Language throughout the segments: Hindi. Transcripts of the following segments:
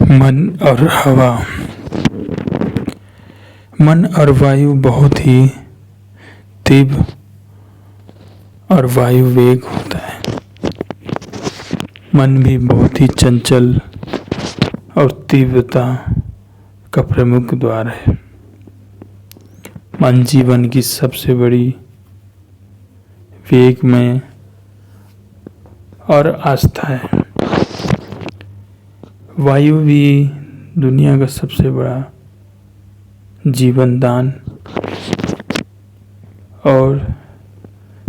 मन और हवा। मन और वायु बहुत ही तीव्र और वायु वेग होता है। मन भी बहुत ही चंचल और तीव्रता का प्रमुख द्वार है। मन जीवन की सबसे बड़ी वेगमय और आस्था है। वायु भी दुनिया का सबसे बड़ा जीवन दान और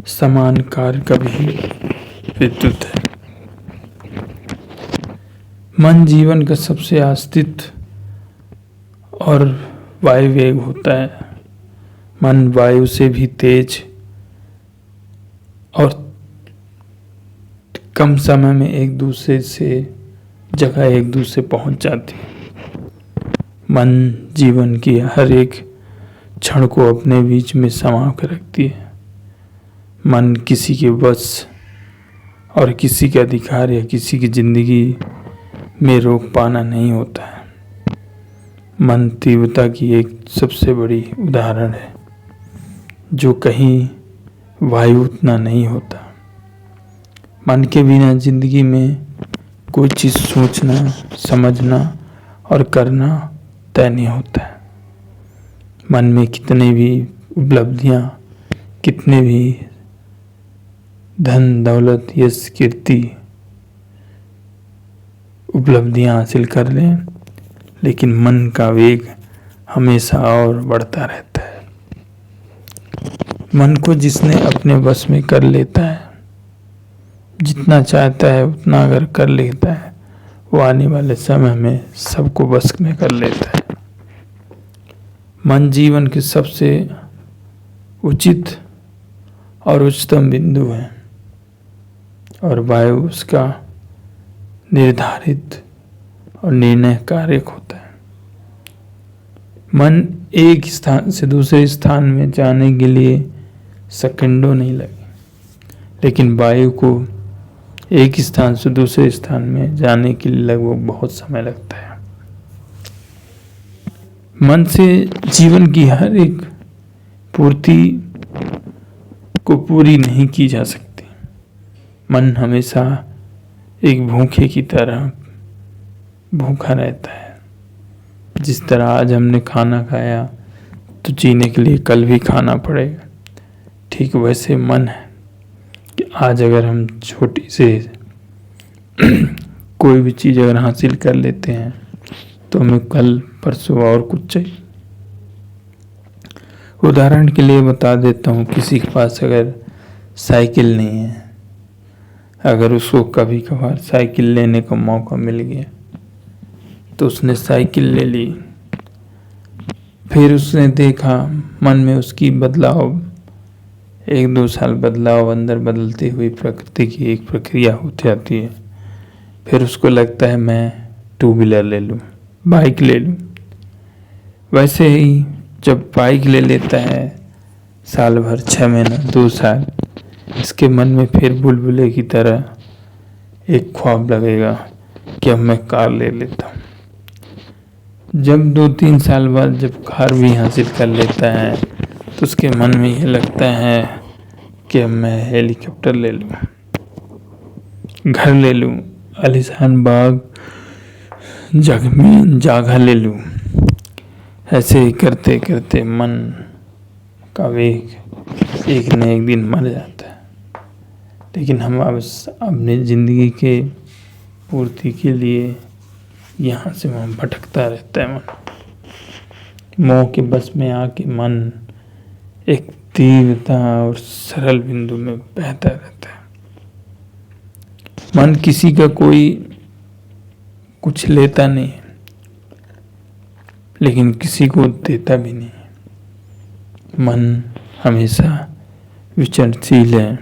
समान कार्य का भी विद्युत है। मन जीवन का सबसे अस्तित्व और वायु वेग होता है। मन वायु से भी तेज और कम समय में एक दूसरे पहुंच जाती है। मन जीवन की हर एक क्षण को अपने बीच में समा कर रखती है। मन किसी के वश और किसी के अधिकार या किसी की जिंदगी में रोक पाना नहीं होता है। मन तीव्रता की एक सबसे बड़ी उदाहरण है, जो कहीं वायु उतना नहीं होता। मन के बिना जिंदगी में कोई चीज सोचना, समझना और करना तय नहीं होता है। मन में कितने भी उपलब्धियां, कितने भी धन दौलत यश कीर्ति उपलब्धियां हासिल कर लें, लेकिन मन का वेग हमेशा और बढ़ता रहता है। मन को जिसने अपने वश में कर लेता है, जितना चाहता है उतना अगर कर लेता है, वो आने वाले समय में सबको बस में कर लेता है। मन जीवन के सबसे उचित और उच्चतम बिंदु है और वायु उसका निर्धारित और निर्णय कारक होता है। मन एक स्थान से दूसरे स्थान में जाने के लिए सेकंडों नहीं लगे, लेकिन वायु को एक स्थान से दूसरे स्थान में जाने के लिए लगभग बहुत समय लगता है। मन से जीवन की हर एक पूर्ति को पूरी नहीं की जा सकती। मन हमेशा एक भूखे की तरह भूखा रहता है। जिस तरह आज हमने खाना खाया तो जीने के लिए कल भी खाना पड़ेगा, ठीक वैसे मन है कि आज अगर हम छोटी से कोई भी चीज़ अगर हासिल कर लेते हैं तो हमें कल परसों और कुछ चाहिए। उदाहरण के लिए बता देता हूँ, किसी के पास अगर साइकिल नहीं है, अगर उसको कभी कभार साइकिल लेने का मौका मिल गया तो उसने साइकिल ले ली। फिर उसने देखा मन में उसकी बदलाव, 1-2 साल बदलाव अंदर बदलती हुई प्रकृति की एक प्रक्रिया होती आती है। फिर उसको लगता है मैं 2 व्हीलर ले लूँ, बाइक ले लूँ। वैसे ही जब बाइक ले लेता है, साल भर, 6 महीना, 2 साल, इसके मन में फिर बुलबुले की तरह एक ख्वाब लगेगा कि अब मैं कार ले लेता हूँ। जब 2-3 साल बाद जब कार भी हासिल कर लेता है तो उसके मन में यह लगता है कि अब मैं हेलीकॉप्टर ले लूँ, घर ले लूँ, आलीशान बाग जगह ले लूँ। ऐसे ही करते करते मन का वेग एक न एक दिन मर जाता है। लेकिन हम अपनी जिंदगी के पूर्ति के लिए यहाँ से वहाँ भटकता रहता है। मन मोह के बस में आके मन एक तीव्रता और सरल बिंदु में बहता रहता है। मन किसी का कोई कुछ लेता नहीं है, लेकिन किसी को देता भी नहीं है। मन हमेशा विचरणशील है,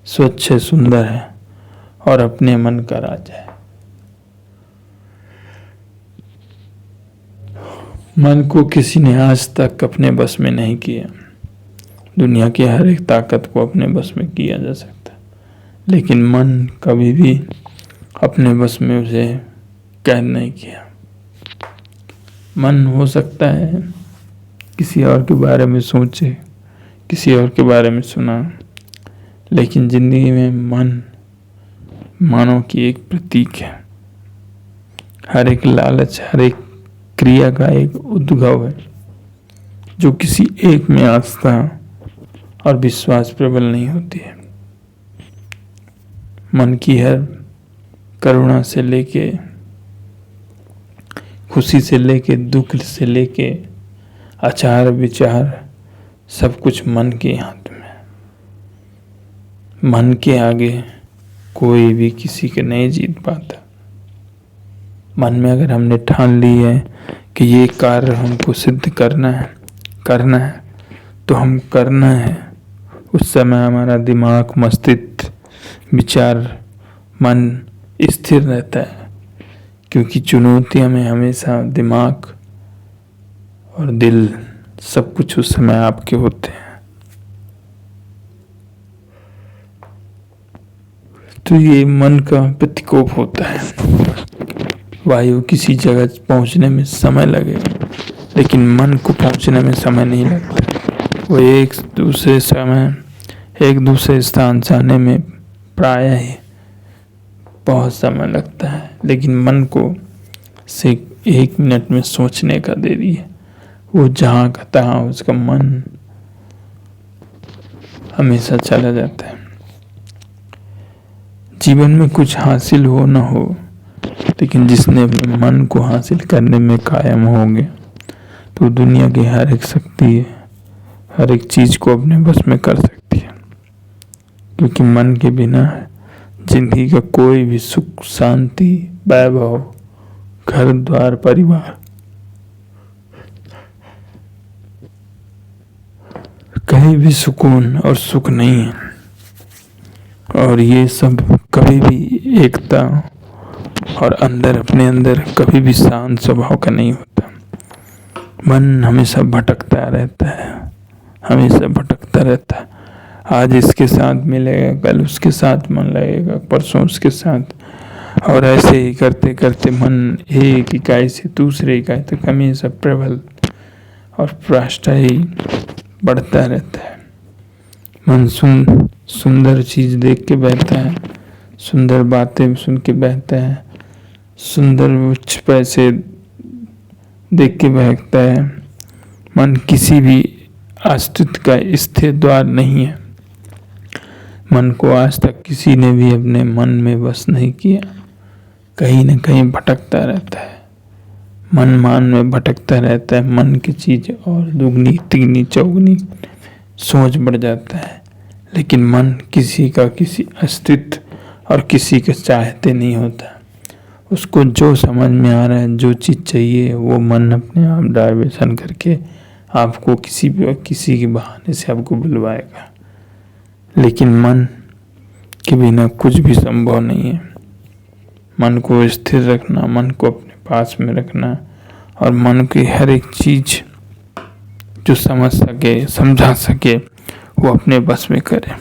स्वच्छ है, सुंदर है और अपने मन का राजा है। मन को किसी ने आज तक अपने बस में नहीं किया। दुनिया की हर एक ताकत को अपने बस में किया जा सकता है, लेकिन मन कभी भी अपने बस में उसे कैद नहीं किया। मन हो सकता है किसी और के बारे में सोचे, किसी और के बारे में सुना, लेकिन जिंदगी में मन मानव की एक प्रतीक है। हर एक लालच, हर एक क्रिया का एक उद्भव है जो किसी एक में आस्था और विश्वास प्रबल नहीं होती है। मन की हर करुणा से लेके, खुशी से लेके, दुख से लेके, आचार विचार, सब कुछ मन के हाथ में। मन के आगे कोई भी किसी के नहीं जीत पाता। मन में अगर हमने ठान ली है कि ये कार्य हमको सिद्ध करना है तो हम करना है। उस समय हमारा दिमाग, मस्तिष्क, विचार, मन स्थिर रहता है, क्योंकि चुनौतियां में हमेशा दिमाग और दिल सब कुछ उस समय आपके होते हैं। तो ये मन का प्रतिकोप होता है। वायु किसी जगह पहुंचने में समय लगेगा, लेकिन मन को पहुंचने में समय नहीं लगता। वो एक दूसरे स्थान जाने में प्रायः ही बहुत समय लगता है, लेकिन मन को सिर्फ 1 मिनट में सोचने का दे दिए। वो जहाँ का तहाँ उसका मन हमेशा चला जाता है। जीवन में कुछ हासिल हो न हो, लेकिन जिसने अपने मन को हासिल करने में कायम हो गया तो दुनिया की हर एक शक्ति, हर एक चीज को अपने बस में कर सकती है। क्योंकि मन के बिना जिंदगी का कोई भी सुख, शांति, वैभव, घर द्वार, परिवार, कहीं भी सुकून और सुख नहीं है। और ये सब कभी भी एकता और अपने अंदर कभी भी शांत स्वभाव का नहीं होता। मन हमेशा भटकता रहता है, हमेशा भटकता रहता है। आज इसके साथ मिलेगा, कल उसके साथ मन लगेगा, परसों उसके साथ, और ऐसे ही करते करते मन एक इकाई से दूसरे इकाई तक हमेशा प्रबल और प्राष्टायी बढ़ता रहता है। मन सुंदर चीज देख के बहता है, सुंदर बातें सुन के बहता है, सुंदर उच्च पैसे देख के बहकता है। मन किसी भी अस्तित्व का स्थिर द्वार नहीं है। मन को आज तक किसी ने भी अपने मन में बस नहीं किया, कहीं न कहीं भटकता रहता है। मन में भटकता रहता है। मन की चीज और दुगनी, तिगनी, चौगनी सोच बढ़ जाता है, लेकिन मन किसी का किसी अस्तित्व और किसी के चाहते नहीं होता। उसको जो समझ में आ रहा है, जो चीज चाहिए, वो मन अपने आप डाइवर्शन करके आपको किसी के बहाने से आपको बुलवाएगा। लेकिन मन के बिना कुछ भी संभव नहीं है। मन को स्थिर रखना, मन को अपने पास में रखना, और मन की हर एक चीज जो समझा सके वो अपने बस में करे।